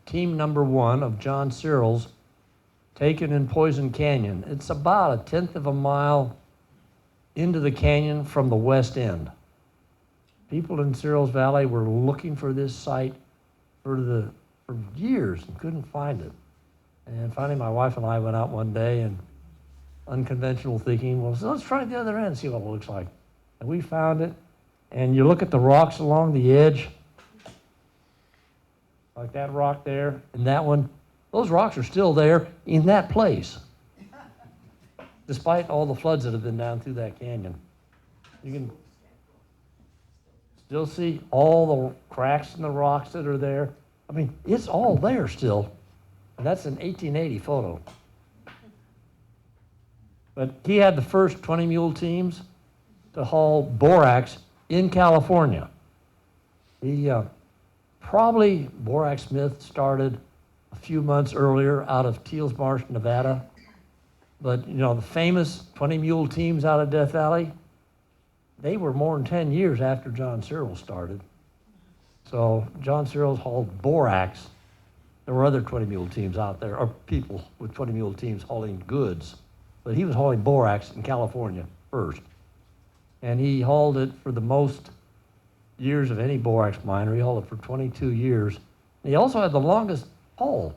team number 1 of John Searles taken in Poison Canyon. It's about a 1/10 of a mile into the canyon from the west end. People in Searles Valley were looking for this site for years and couldn't find it. And finally, my wife and I went out one day, and unconventional thinking, well, so let's try the other end and see what it looks like. And we found it, and you look at the rocks along the edge, like that rock there, and that one, those rocks are still there in that place, despite all the floods that have been down through that canyon. You can still see all the cracks in the rocks that are there. I mean, it's all there still. And that's an 1880 photo. But he had the first 20-mule teams to haul borax in California. Probably Borax Smith started a few months earlier out of Teals Marsh, Nevada. But, you know, the famous 20-mule teams out of Death Valley, they were more than 10 years after John Searles started. So John Searles hauled borax. There were other 20-mule teams out there, or people with 20-mule teams hauling goods. But he was hauling borax in California first. And he hauled it for the most years of any borax miner. He hauled it for 22 years. And he also had the longest haul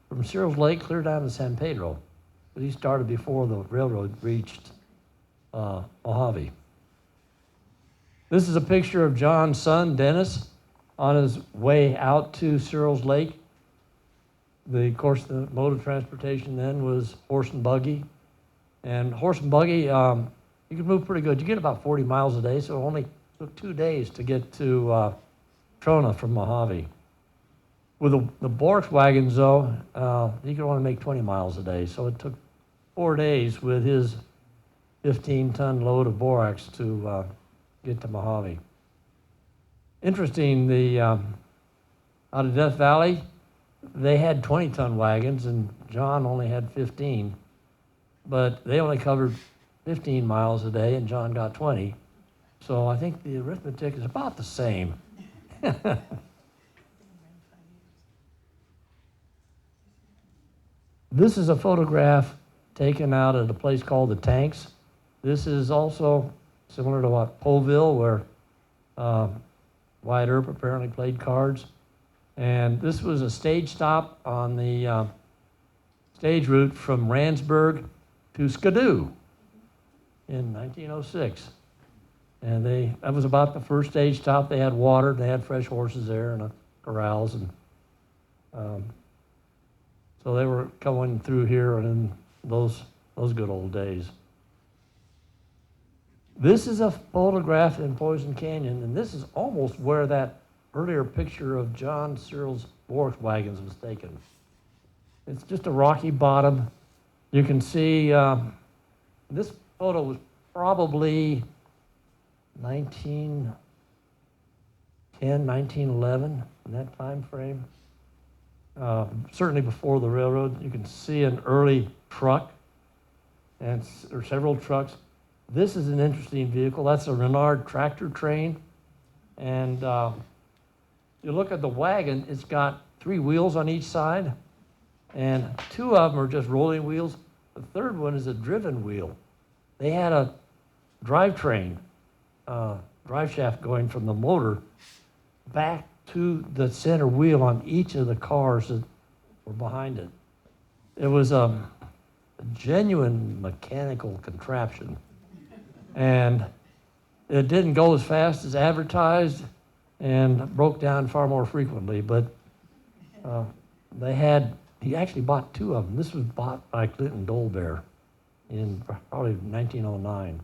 from Searles Lake clear down to San Pedro. But he started before the railroad reached Mojave. This is a picture of John's son, Dennis, on his way out to Searles Lake. Of course, the mode of transportation then was horse and buggy. And horse and buggy, you could move pretty good. You get about 40 miles a day, so it only took 2 days to get to Trona from Mojave. With the borax wagons, though, he could only make 20 miles a day, so it took 4 days with his 15-ton load of borax to get to Mojave. Interesting, out of Death Valley, they had 20-ton wagons, and John only had 15. But they only covered 15 miles a day, and John got 20. So I think the arithmetic is about the same. This is a photograph taken out at a place called the Tanks. This is also similar to what Poeville, where Wyatt Earp apparently played cards. And this was a stage stop on the stage route from Randsburg to Skidoo in 1906. And that was about the first stage stop. They had water, they had fresh horses there and corrals, and so they were coming through here in those good old days. This is a photograph in Poison Canyon, and this is almost where that earlier picture of John Searles' borax wagons was taken. It's just a rocky bottom. You can see this photo was probably 1910, 1911, in that time frame. Certainly before the railroad. You can see an early truck, or several trucks. This is an interesting vehicle. That's a Renard tractor train. And you look at the wagon, it's got 3 wheels on each side, and 2 of them are just rolling wheels. The third one is a driven wheel. They had a drivetrain, drive shaft going from the motor back to the center wheel on each of the cars that were behind it. It was a genuine mechanical contraption. And it didn't go as fast as advertised and broke down far more frequently, but he actually bought 2 of them. This was bought by Clinton Dolbear in probably 1909.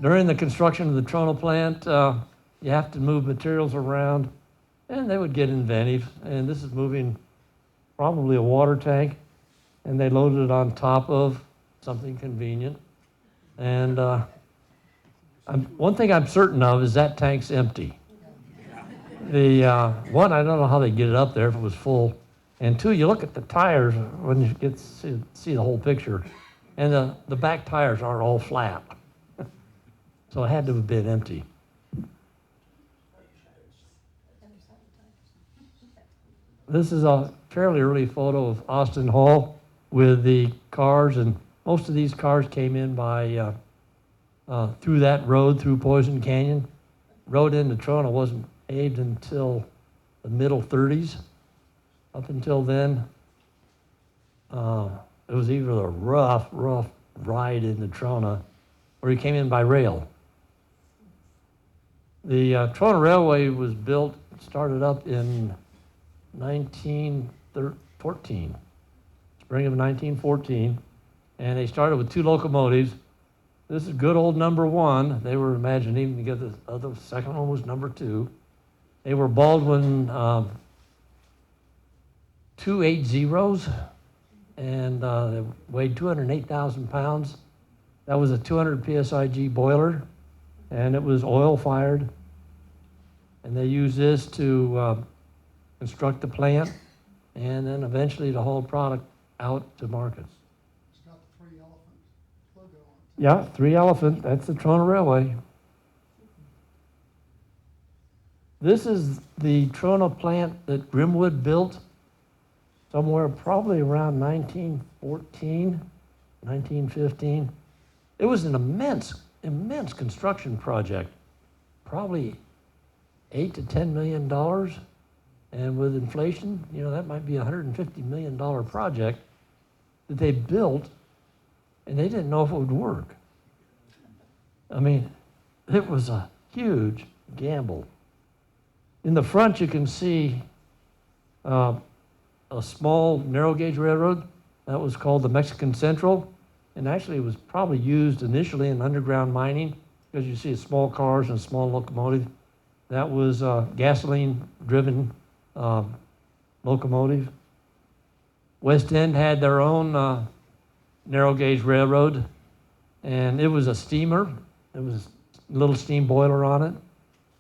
During the construction of the Trona plant, you have to move materials around, and they would get inventive. And this is moving probably a water tank, and they loaded it on top of something convenient. And one thing I'm certain of is that tank's empty. The one, I don't know how they get it up there if it was full. And 2, you look at the tires when you get to see the whole picture, and the back tires aren't all flat. So it had to have been empty. This is a fairly early photo of Austin Hall with the cars, and most of these cars came in by through that road through Poison Canyon. Road into Trona wasn't paved until the middle 30s. Up until then, it was either a rough ride into Trona, or you came in by rail. The Trona Railway was started up in 1914, spring of 1914, and they started with 2 locomotives. This is good old number 1. They were imagining to get the second one was number 2. They were Baldwin 280s, and they weighed 208,000 pounds. That was a 200 PSIG boiler, and it was oil fired. And they used this to construct the plant, and then eventually to haul product out to markets.
It's got the 3 elephant logo on it.
Yeah, 3 elephant, that's the Trona Railway. This is the Trona plant that Grimwood built somewhere probably around 1914, 1915. It was an immense construction project, probably $8 to $10 million. And with inflation, that might be a $150 million project that they built, and they didn't know if it would work. I mean, it was a huge gamble. In the front, you can see a small narrow gauge railroad that was called the Mexican Central, and actually it was probably used initially in underground mining, because you see small cars and a small locomotive. That was gasoline-driven locomotive. Westend had their own narrow gauge railroad, and it was a steamer. It was a little steam boiler on it,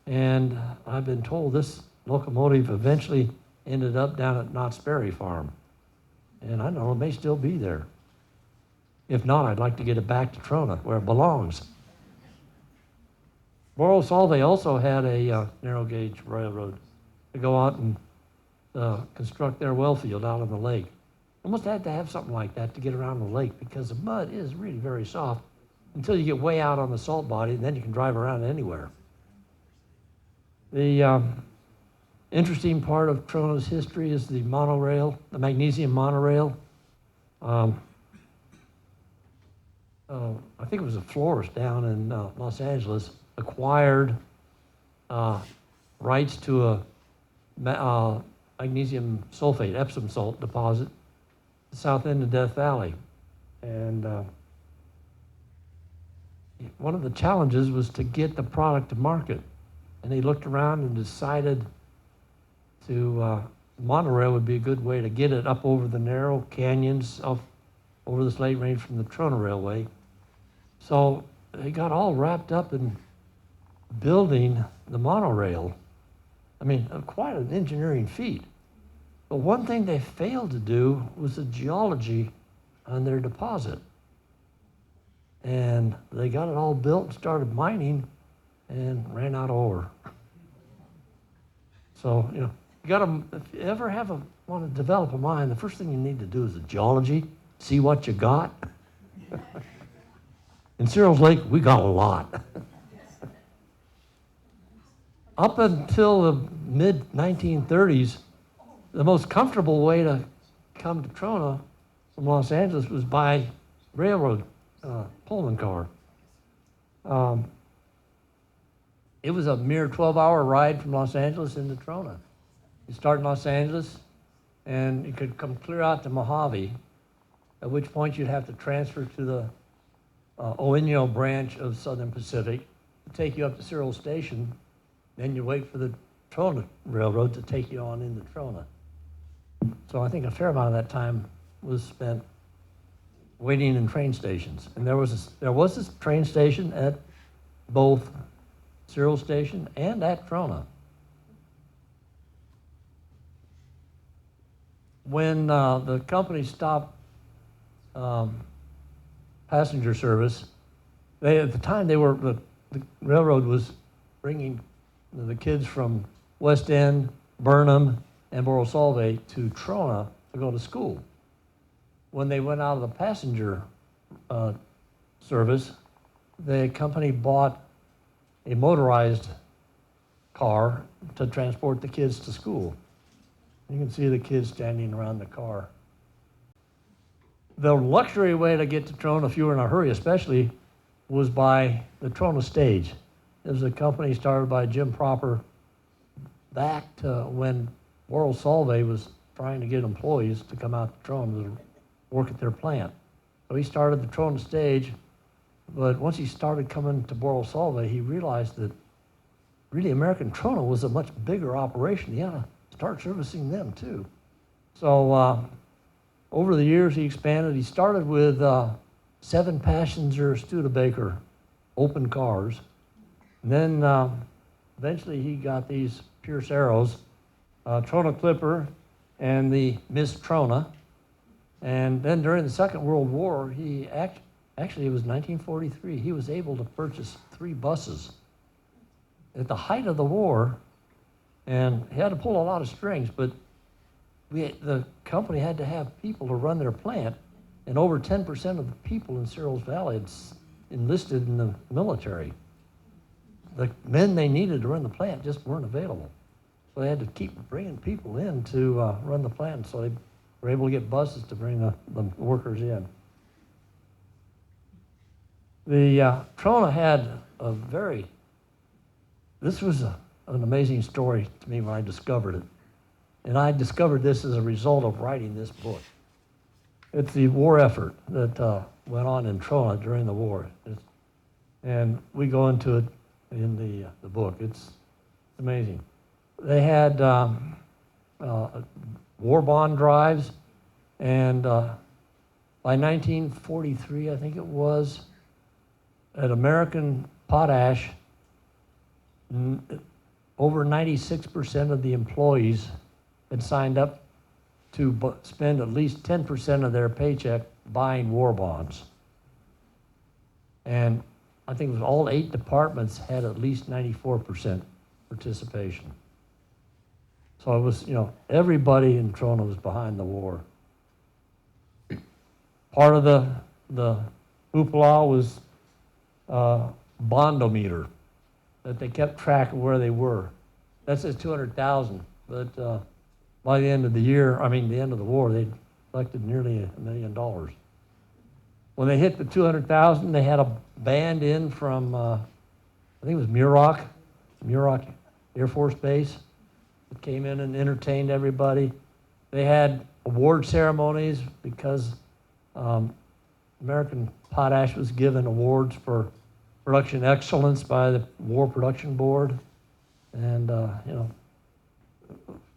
and I've been told this locomotive eventually ended up down at Knott's Berry Farm, and I don't know, it may still be there. If not, I'd like to get it back to Trona, where it belongs. Borosolvay also had a narrow gauge railroad to go out and construct their well field out on the lake. Almost had to have something like that to get around the lake, because the mud is really very soft until you get way out on the salt body, and then you can drive around anywhere. The interesting part of Trona's history is the monorail, the Magnesium monorail. I think it was a florist down in Los Angeles acquired rights to a magnesium sulfate, Epsom salt deposit, at the south end of Death Valley. And one of the challenges was to get the product to market. And they looked around and decided monorail would be a good way to get it up over the narrow canyons over the Slate Range from the Trona Railway. So they got all wrapped up in building the monorail. I mean, quite an engineering feat. But one thing they failed to do was the geology on their deposit. And they got it all built and started mining and ran out of ore. So, you know, you gotta, if you ever want to develop a mine, the first thing you need to do is the geology, see what you got. In Searles Lake, we got a lot. Up until the mid-1930s, the most comfortable way to come to Trona from Los Angeles was by railroad, Pullman car. It was a mere 12-hour ride from Los Angeles into Trona. You start in Los Angeles, and you could come clear out to Mojave, at which point you'd have to transfer to the Owens branch of Southern Pacific to take you up to Searles Station. Then you wait for the Trona Railroad to take you on into Trona. So I think a fair amount of that time was spent waiting in train stations. And there was this train station at both Searles Station and at Trona. When the company stopped passenger service, at the time the railroad was bringing the kids from Westend, Burnham, and Borosolvay to Trona to go to school. When they went out of the passenger service, the company bought a motorized car to transport the kids to school. You can see the kids standing around the car. The luxury way to get to Trona, if you were in a hurry especially, was by the Trona stage. It was a company started by Jim Proper back to when Borosolvay was trying to get employees to come out to Trona to work at their plant. So he started the Trona stage, but once he started coming to Borosolvay, he realized that really American Trona was a much bigger operation. He had to start servicing them too. So over the years he expanded. He started with 7-passenger Studebaker open cars. And then eventually he got these Pierce Arrows, Trona Clipper and the Miss Trona. And then during the Second World War, he actually it was 1943, he was able to purchase 3 buses at the height of the war, and he had to pull a lot of strings, but the company had to have people to run their plant, and over 10% of the people in Searles Valley had enlisted in the military. The men they needed to run the plant just weren't available. So they had to keep bringing people in to run the plant, so they were able to get buses to bring the workers in. The Trona had this was an amazing story to me when I discovered it. And I discovered this as a result of writing this book. It's the war effort that went on in Trona during the war. And we go into it in the book. It's amazing. They had war bond drives, and by 1943, I think it was, at American Potash, over 96% of the employees had signed up to spend at least 10% of their paycheck buying war bonds. And I think it was all 8 departments had at least 94% participation. So it was, everybody in Trona was behind the war. Part of the hoopla was bondometer, that they kept track of where they were. That says 200,000, but by the end of the war, they'd collected nearly $1 million. When they hit the 200,000, they had a band in from, I think it was Muroc Air Force Base, that came in and entertained everybody. They had award ceremonies because American Potash was given awards for production excellence by the War Production Board. And,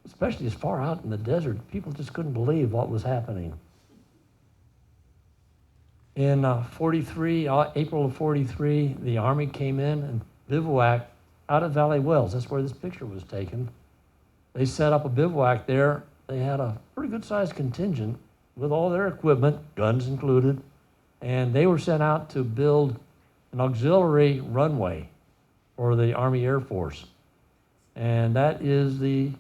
especially as far out in the desert, people just couldn't believe what was happening. In 43, April of 43, the Army came in and bivouacked out at Valley Wells. That's where this picture was taken. They set up a bivouac there. They had a pretty good-sized contingent with all their equipment, guns included, and they were sent out to build an auxiliary runway for the Army Air Force. And that is the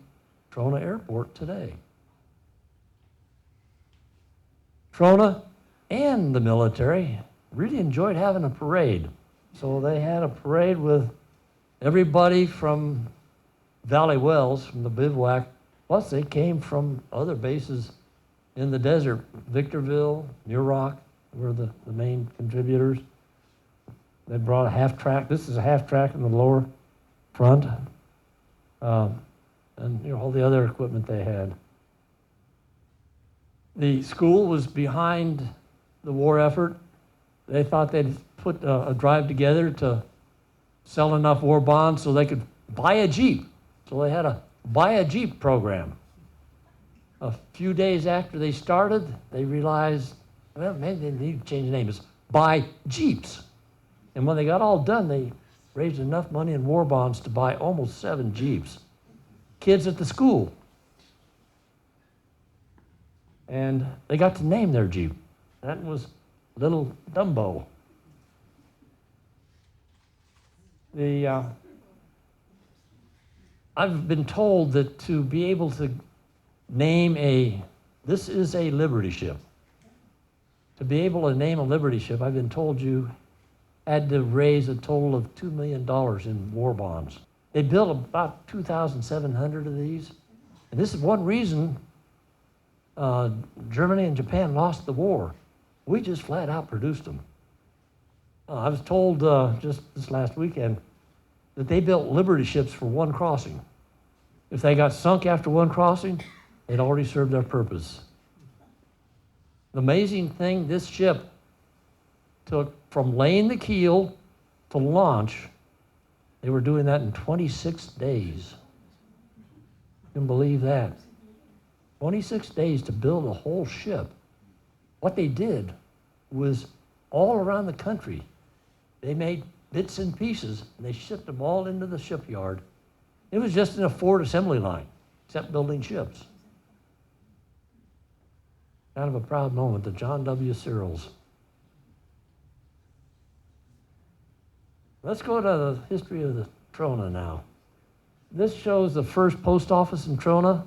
Trona Airport today. Trona and the military really enjoyed having a parade. So they had a parade with everybody from Valley Wells, from the bivouac, plus they came from other bases in the desert. Victorville, Muroc were the main contributors. They brought a half-track. This is a half-track in the lower front. And all the other equipment they had. The school was behind the war effort. They thought they'd put a drive together to sell enough war bonds so they could buy a Jeep. So they had a buy a Jeep program. A few days after they started, they realized, well, maybe they need to change the name. It's buy Jeeps. And when they got all done, they raised enough money in war bonds to buy almost 7 Jeeps. Kids at the school. And they got to name their Jeep. That was Little Dumbo. I've been told that to be able to name this is a Liberty ship. To be able to name a Liberty ship, I've been told you had to raise a total of $2 million in war bonds. They built about 2,700 of these. And this is one reason Germany and Japan lost the war. We just flat out produced them. I was told just this last weekend that they built Liberty ships for one crossing. If they got sunk after one crossing, they'd already served their purpose. The amazing thing, this ship took from laying the keel to launch, they were doing that in 26 days. You can believe that. 26 days to build a whole ship. What they did was all around the country, they made bits and pieces, and they shipped them all into the shipyard. It was just in a Ford assembly line, except building ships. Kind of a proud moment, the John W. Searles. Let's go to the history of the Trona now. This shows the first post office in Trona.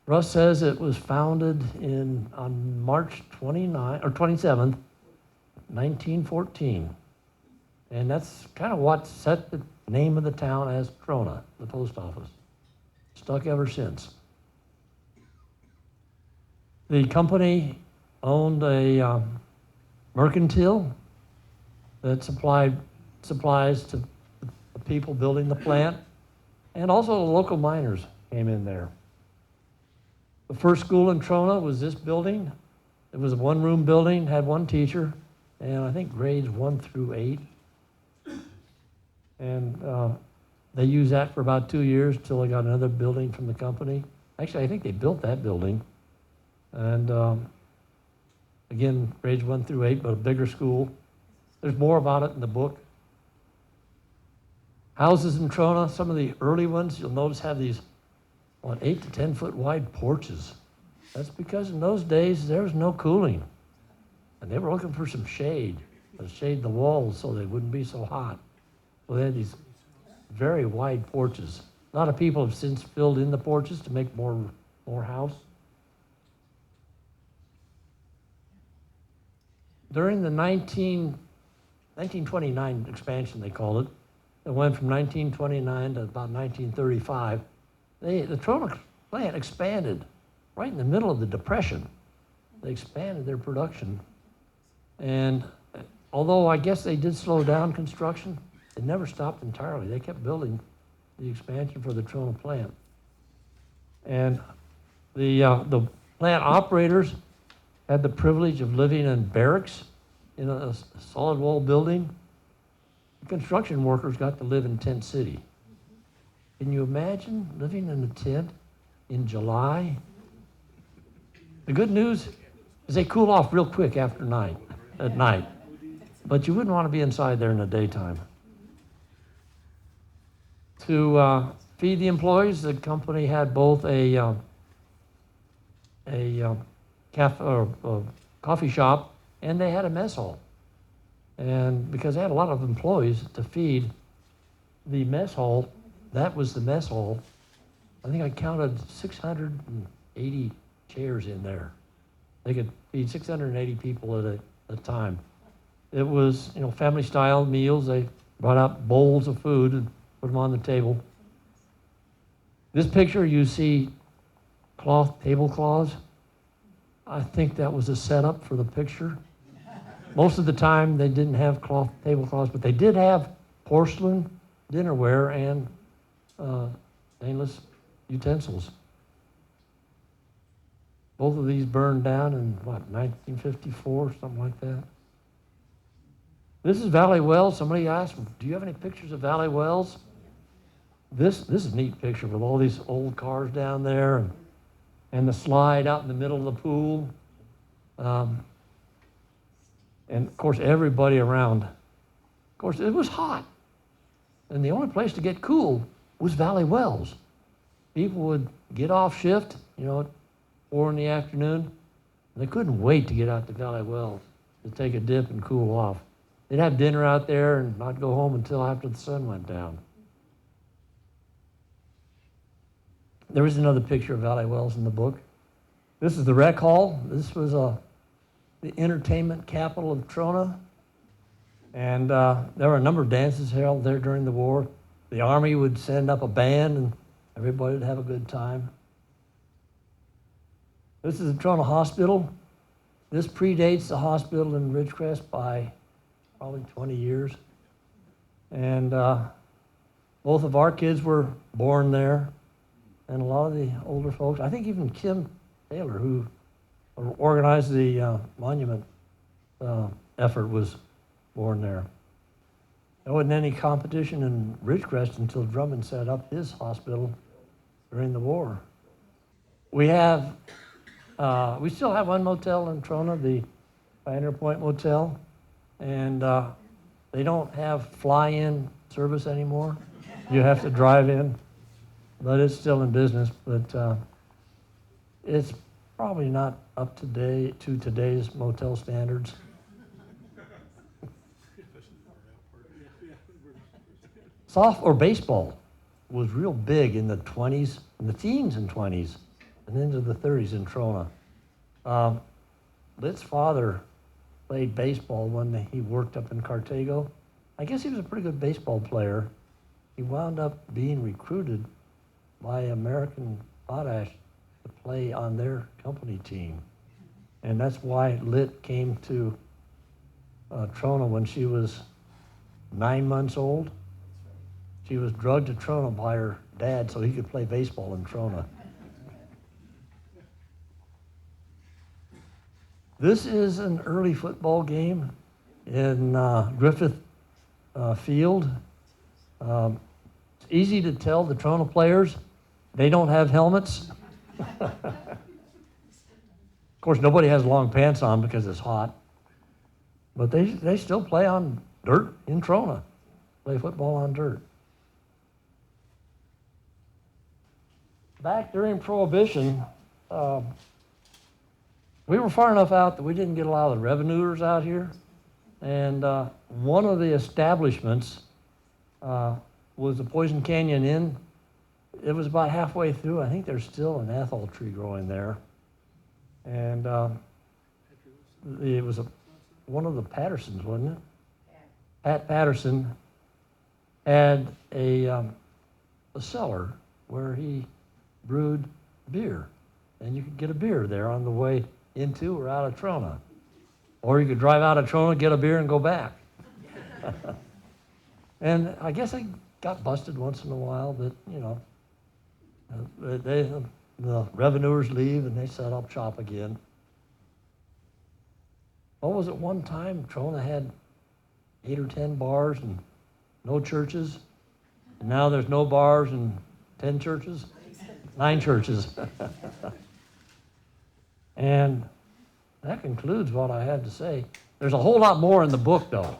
Russ says it was founded on March 27th, 1914. And that's kind of what set the name of the town as Trona, the post office. Stuck ever since. The company owned a mercantile that supplied supplies to the people building the plant, and also the local miners came in there. The first school in Trona was this building. It was a one-room building, had one teacher, and I think grades 1 through 8. And they used that for about 2 years till they got another building from the company. Actually, I think they built that building. And again, grades 1 through 8, but a bigger school. There's more about it in the book. Houses in Trona, some of the early ones, you'll notice have these 8 to 10 foot wide porches. That's because in those days there was no cooling. And they were looking for some shade to shade the walls so they wouldn't be so hot. So they had these very wide porches. A lot of people have since filled in the porches to make more house. During the 1929 expansion, they called it, it went from 1929 to about 1935. The Trona plant expanded right in the middle of the Depression. They expanded their production. And although I guess they did slow down construction, it never stopped entirely. They kept building the expansion for the Trona plant. And the plant operators had the privilege of living in barracks in a solid wall building. The construction workers got to live in Tent City. Can you imagine living in a tent in July? The good news is they cool off real quick after night. at night. But you wouldn't want to be inside there in the daytime. To feed the employees, the company had both a coffee shop, and they had a mess hall. And because they had a lot of employees to feed, the mess hall, that was the mess hall. I think I counted 680 chairs in there. They could feed 680 people at a time. It was, family style meals. They brought out bowls of food and put them on the table. This picture, you see tablecloths. I think that was a setup for the picture. Most of the time, they didn't have cloth tablecloths, but they did have porcelain dinnerware and stainless utensils. Both of these burned down in, 1954, something like that. This is Valley Wells. Somebody asked, do you have any pictures of Valley Wells? This is a neat picture with all these old cars down there and the slide out in the middle of the pool. And of course, everybody around. Of course, it was hot. And the only place to get cool was Valley Wells. People would get off shift, at 4 in the afternoon. And they couldn't wait to get out to Valley Wells to take a dip and cool off. They'd have dinner out there and not go home until after the sun went down. There is another picture of Valley Wells in the book. This is the rec hall. This was the entertainment capital of Trona. And there were a number of dances held there during the war. The Army would send up a band and everybody would have a good time. This is the Trona Hospital. This predates the hospital in Ridgecrest by probably 20 years. And both of our kids were born there. And a lot of the older folks, I think even Kim Taylor, who organized the monument effort, was born there. There wasn't any competition in Ridgecrest until Drummond set up his hospital during the war. We still have one motel in Trona, the Pioneer Point Motel, and they don't have fly-in service anymore. You have to drive in, but it's still in business. But it's probably not up to today's motel standards. Baseball was real big in the 20s, in the teens and 20s, and into the 30s in Trona. Lit's father played baseball when he worked up in Cartago. I guess he was a pretty good baseball player. He wound up being recruited by American Potash to play on their company team. And that's why Lit came to Trona when she was 9 months old. She was drugged to Trona by her dad so he could play baseball in Trona. This is an early football game in Griffith Field. It's easy to tell the Trona players, they don't have helmets. Of course, nobody has long pants on because it's hot. But they still play on dirt in Trona, play football on dirt. Back during Prohibition, we were far enough out that we didn't get a lot of the revenuers out here. And one of the establishments was the Poison Canyon Inn. It was about halfway through. I think there's still an ethel tree growing there. And it was one of the Pattersons, wasn't it? Pat Patterson had a cellar where he brewed beer. And you could get a beer there on the way into or out of Trona. Or you could drive out of Trona, get a beer, and go back. And I guess I got busted once in a while, but, the revenuers leave and they set up shop again. What was it, one time Trona had 8 or 10 bars and no churches? And now there's no bars and 10 churches? 9 churches. And that concludes what I had to say. There's a whole lot more in the book, though.